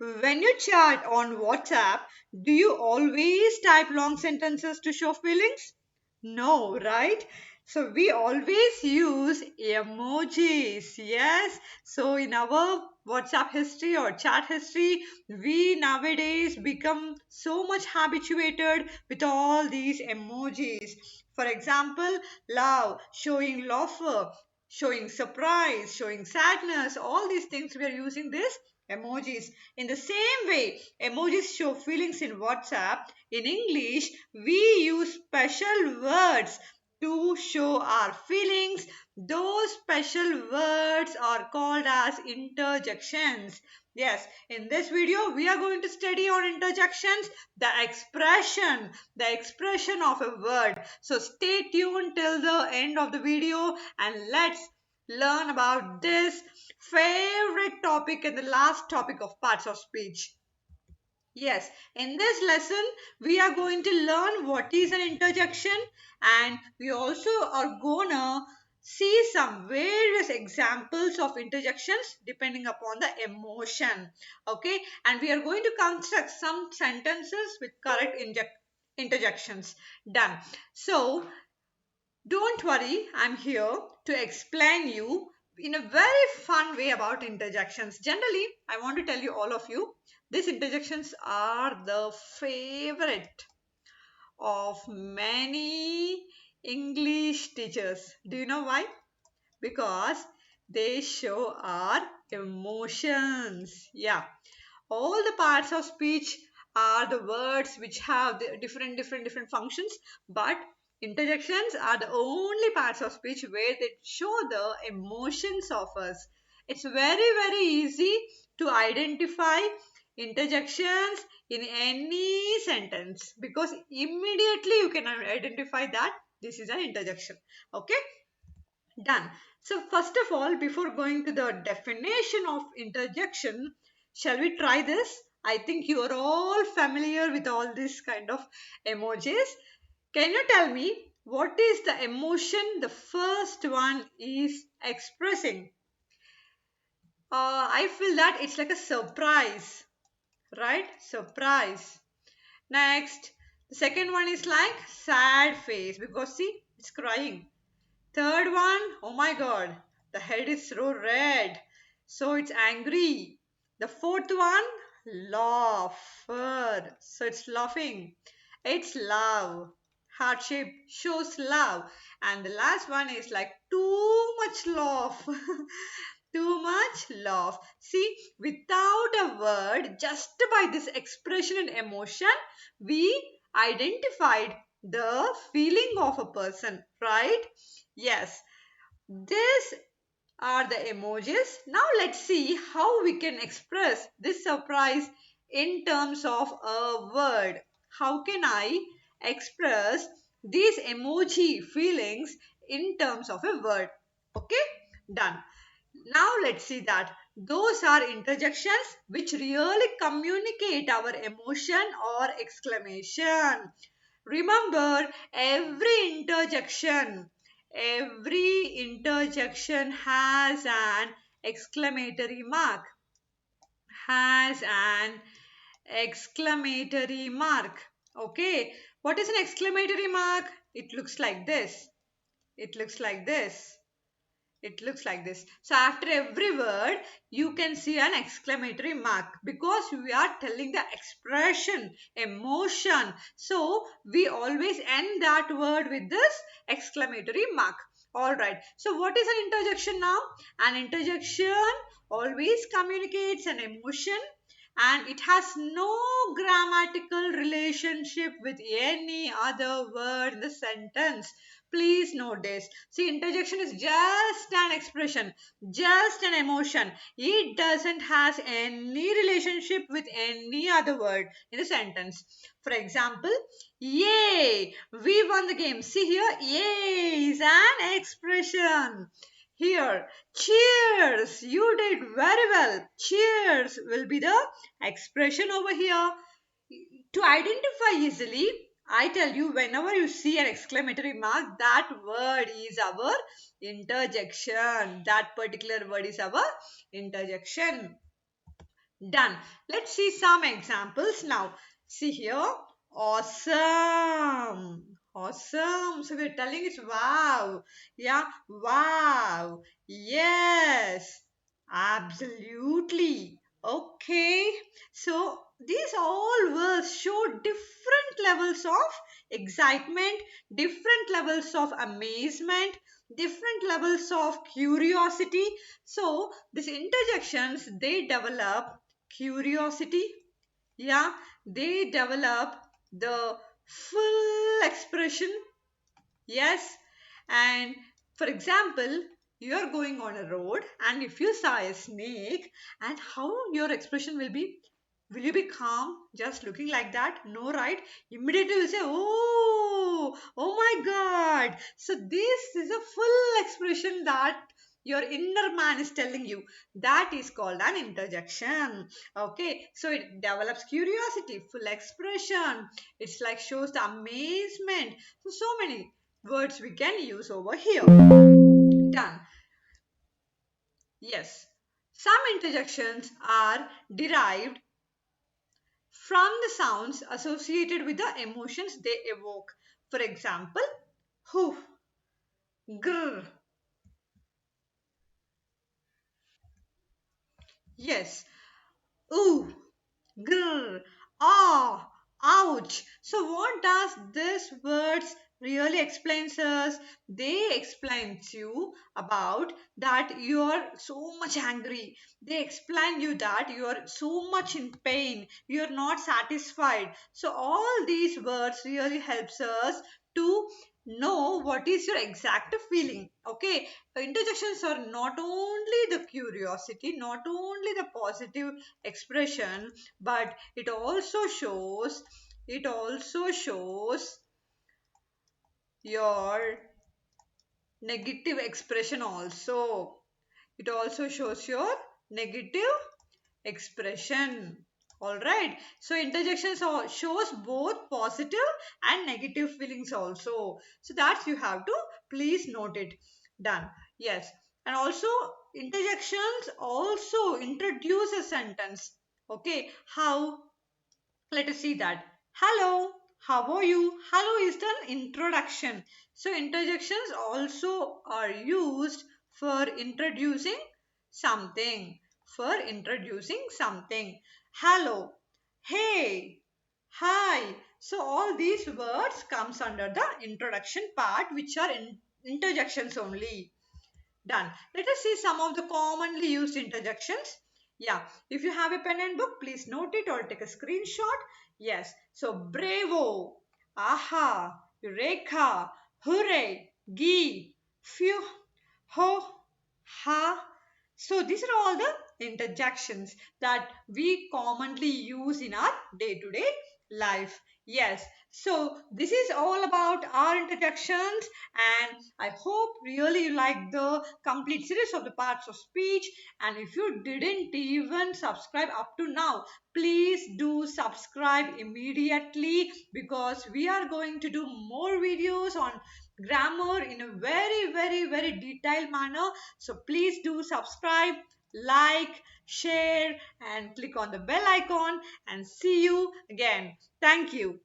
When you chat on WhatsApp, do you always type long sentences to show feelings? No, right? So we always use emojis. Yes. So in our WhatsApp history or chat history, we nowadays become so much habituated with all these emojis. For example, love, showing laughter, showing surprise, showing sadness, all these things we are using this emojis. In the same way, emojis show feelings in WhatsApp. In English, we use special words to show our feelings. Those special words are called as interjections. Yes, in this video, we are going to study on interjections, the expression of a word. So stay tuned till the end of the video and let's learn about this favorite topic and the last topic of parts of speech. Yes, in this lesson, we are going to learn what is an interjection and we also are gonna see some various examples of interjections depending upon the emotion. Okay, and we are going to construct some sentences with correct interjections. Done. So, don't worry, I'm here to explain you in a very fun way about interjections. Generally, I want to tell you all of you, these interjections are the favorite of many English teachers. Do you know why? Because they show our emotions. Yeah, all the parts of speech are the words which have the different functions, but interjections are the only parts of speech where they show the emotions of us. It's very easy to identify interjections in any sentence because immediately you can identify that this is an interjection. Okay, done. So first of all, before going to the definition of interjection, shall we try this? I think you are all familiar with all this kind of emojis. Can you tell me what is the emotion the first one is expressing? I feel that it's like a surprise, right? Surprise. Next, the second one is like sad face because see, it's crying. Third one, oh my god, the head is so red, so it's angry. The fourth one, laughter, so it's laughing. It's love. Heart shape shows love. And the last one is like too much laugh. Too much laugh. See, without a word, just by this expression and emotion, we identified the feeling of a person, right? Yes, these are the emojis. Now let's see how we can express this surprise in terms of a word. How can I express these emoji feelings in terms of a word? Okay, done. Now let's see that those are interjections which really communicate our emotion or exclamation. Remember, every interjection has an exclamatory mark. Has an exclamatory mark. Okay. What is an exclamatory mark? It looks like this. It looks like this. It looks like this. So after every word, you can see an exclamatory mark because we are telling the expression, emotion. So we always end that word with this exclamatory mark. Alright. So what is an interjection now? An interjection always communicates an emotion and it has no grammatical relationship with any other word in the sentence. Please note this. See, interjection is just an expression, just an emotion. It doesn't has any relationship with any other word in the sentence. For example, yay, we won the game. See here, yay is an expression. Here, cheers, you did very well. Cheers will be the expression over here. To identify easily, I tell you, whenever you see an exclamatory mark, that word is our interjection. That particular word is our interjection. Done. Let's see some examples now. See here. Awesome. Awesome. So we're telling it's wow. Yeah. Wow. Yes. Absolutely. Okay. So these all words show different levels of excitement, different levels of amazement, different levels of curiosity. So these interjections, they develop curiosity. Yeah, they develop the full expression. Yes. And for example, you're going on a road and if you saw a snake, and how your expression will you be calm just looking like that? No, right? Immediately you say, oh my God. So this is a full expression that your inner man is telling you. That is called an interjection. Okay, so it develops curiosity, full expression. It's like shows the amazement. So many words we can use over here. Done. Yes. Some interjections are derived from the sounds associated with the emotions they evoke. For example, hoo, grr. Yes. Ooh, grr, ah, ouch. So what does this words really explains us? They explains you about that you are so much angry. They explain you that you are so much in pain. You are not satisfied. So all these words really helps us to know what is your exact feeling. Okay, interjections are not only the curiosity, not only the positive expression, but it also shows your negative expression also. It also shows your negative expression. All right, so interjections shows both positive and negative feelings also, so that you have to please note it. Done. Yes. And also interjections also introduce a sentence. Okay, how? Let us see that. Hello, how are you? Hello is the introduction. So interjections also are used for introducing something. For introducing something. Hello, hey, hi. So all these words comes under the introduction part, which are interjections only. Done. Let us see some of the commonly used interjections. Yeah, if you have a pen and book, please note it or take a screenshot. Yes, so bravo, aha, eureka, hooray, gee, phew, ho, ha. So these are all the interjections that we commonly use in our day-to-day life. Yes, so this is all about our interjections, and I hope really you like the complete series of the parts of speech. And if you didn't even subscribe up to now, please do subscribe immediately, because we are going to do more videos on grammar in a very detailed manner. So please do subscribe, like, share, and click on the bell icon, and see you again. Thank you.